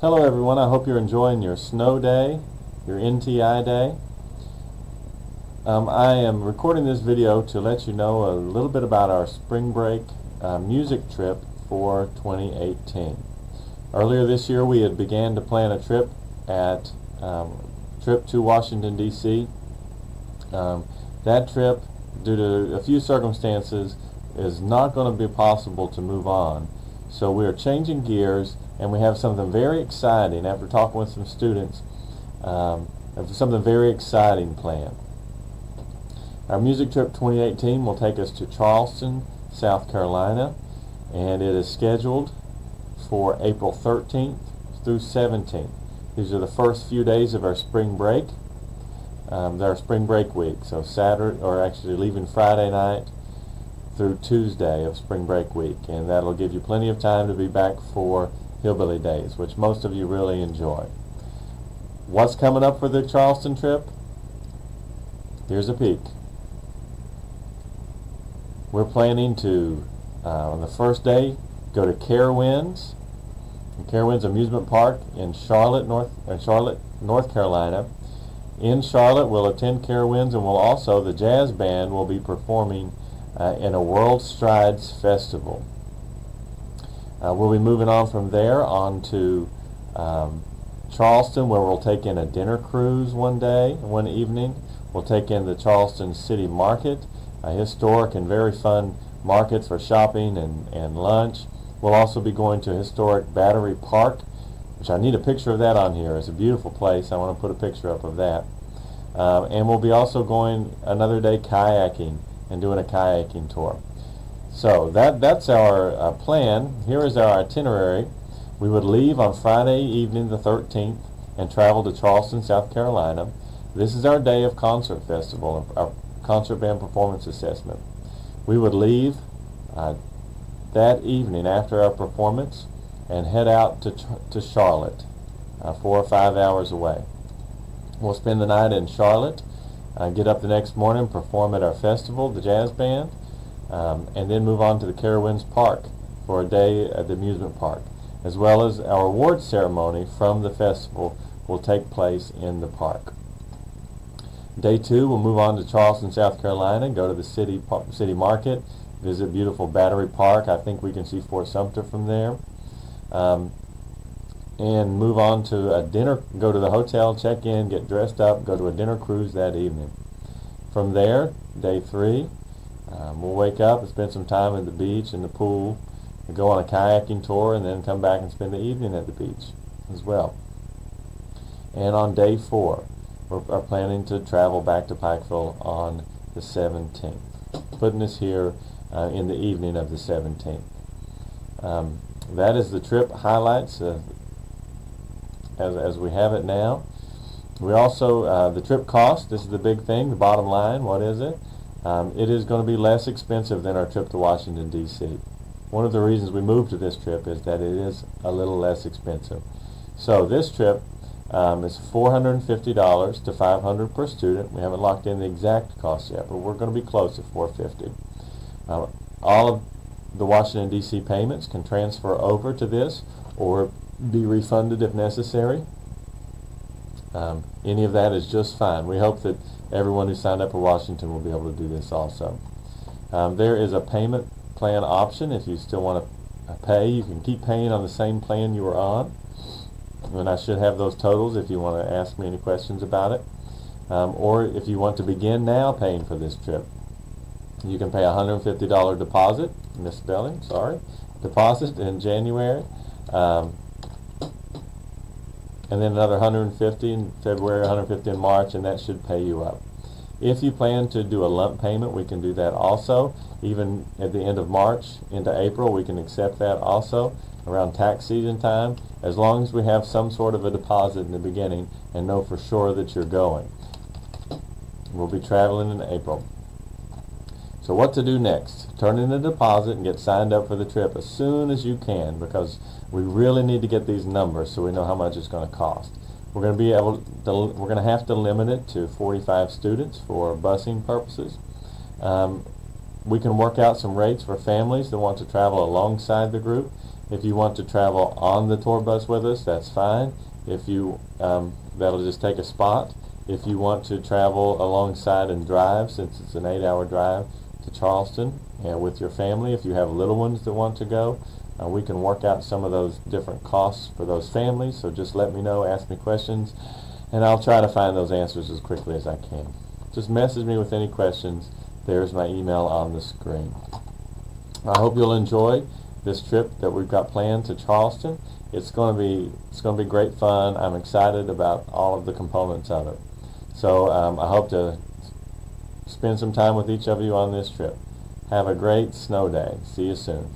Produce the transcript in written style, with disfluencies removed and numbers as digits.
Hello everyone, I hope you're enjoying your snow day, your NTI day. I am recording this video to let you know a little bit about our spring break music trip for 2018. Earlier this year we had began to plan a trip to Washington, D.C. That trip, due to a few circumstances, is not going to be possible to move on. So we are changing gears, and we have something very exciting after talking with some students. Something very exciting planned. Our music trip 2018 will take us to Charleston, South Carolina, and it is scheduled for April 13th through 17th. These are the first few days of our spring break. Our spring break week, so Saturday, or actually leaving Friday night through Tuesday of spring break week, and that'll give you plenty of time to be back for Hillbilly Days, which most of you really enjoy. What's coming up for the Charleston trip? Here's a peek. We're planning to, on the first day, go to Carowinds Amusement Park in Charlotte, North Carolina. In Charlotte, we'll attend Carowinds, and the jazz band will be performing in a World Strides Festival. We'll be moving on from there on to Charleston, where we'll take in a dinner cruise one evening. We'll take in the Charleston City Market, a historic and very fun market for shopping and lunch. We'll also be going to historic Battery Park, which I need a picture of that on here. It's a beautiful place. I want to put a picture up of that. And we'll be also going another day kayaking and doing a kayaking tour. So that's our plan. Here is our itinerary. We would leave on Friday evening the 13th and travel to Charleston, South Carolina. This is our day of concert festival, our concert band performance assessment. We would leave that evening after our performance and head out to Charlotte, 4 or 5 hours away. We'll spend the night in Charlotte, get up the next morning, perform at our festival, the jazz band, and then move on to the Carowinds Park for a day at the amusement park, as well as our award ceremony from the festival will take place in the park. Day 2, we'll move on to Charleston, South Carolina, go to the city market, visit beautiful Battery Park. I think we can see Fort Sumter from there. And move on to a dinner, go to the hotel, check in, get dressed up, go to a dinner cruise that evening. From there, day 3, we'll wake up and spend some time at the beach and the pool, and go on a kayaking tour, and then come back and spend the evening at the beach as well. And on day 4, we're planning to travel back to Pikeville on the 17th, putting us here in the evening of the 17th. That is the trip highlights as we have it now. We also, the trip cost, this is the big thing, the bottom line. What is it? It is going to be less expensive than our trip to Washington, D.C. One of the reasons we moved to this trip is that it is a little less expensive. So this trip is $450 to $500 per student. We haven't locked in the exact cost yet, but we're going to be close to $450. All of the Washington, D.C. payments can transfer over to this or be refunded if necessary. Any of that is just fine. We hope that everyone who signed up for Washington will be able to do this also. There is a payment plan option. If you still want to pay, you can keep paying on the same plan you were on. And I should have those totals if you want to ask me any questions about it. Or if you want to begin now paying for this trip, you can pay a $150 deposit, misspelling, sorry, deposit in January, and then another $150 in February, $150 in March, and that should pay you up. If you plan to do a lump payment, we can do that also. Even at the end of March into April, we can accept that also around tax season time, as long as we have some sort of a deposit in the beginning and know for sure that you're going. We'll be traveling in April. So what to do next? Turn in a deposit and get signed up for the trip as soon as you can, because we really need to get these numbers so we know how much it's going to cost. We're going to have to limit it to 45 students for busing purposes. We can work out some rates for families that want to travel alongside the group. If you want to travel on the tour bus with us, that's fine. If you that'll just take a spot. If you want to travel alongside and drive, since it's an 8-hour drive to Charleston, and with your family, if you have little ones that want to go, we can work out some of those different costs for those families. So just let me know, ask me questions, and I'll try to find those answers as quickly as I can. Just message me with any questions. There's my email on the screen. I hope you'll enjoy this trip that we've got planned to Charleston. It's going to be great fun. I'm excited about all of the components of it. So I hope to spend some time with each of you on this trip. Have a great snow day. See you soon.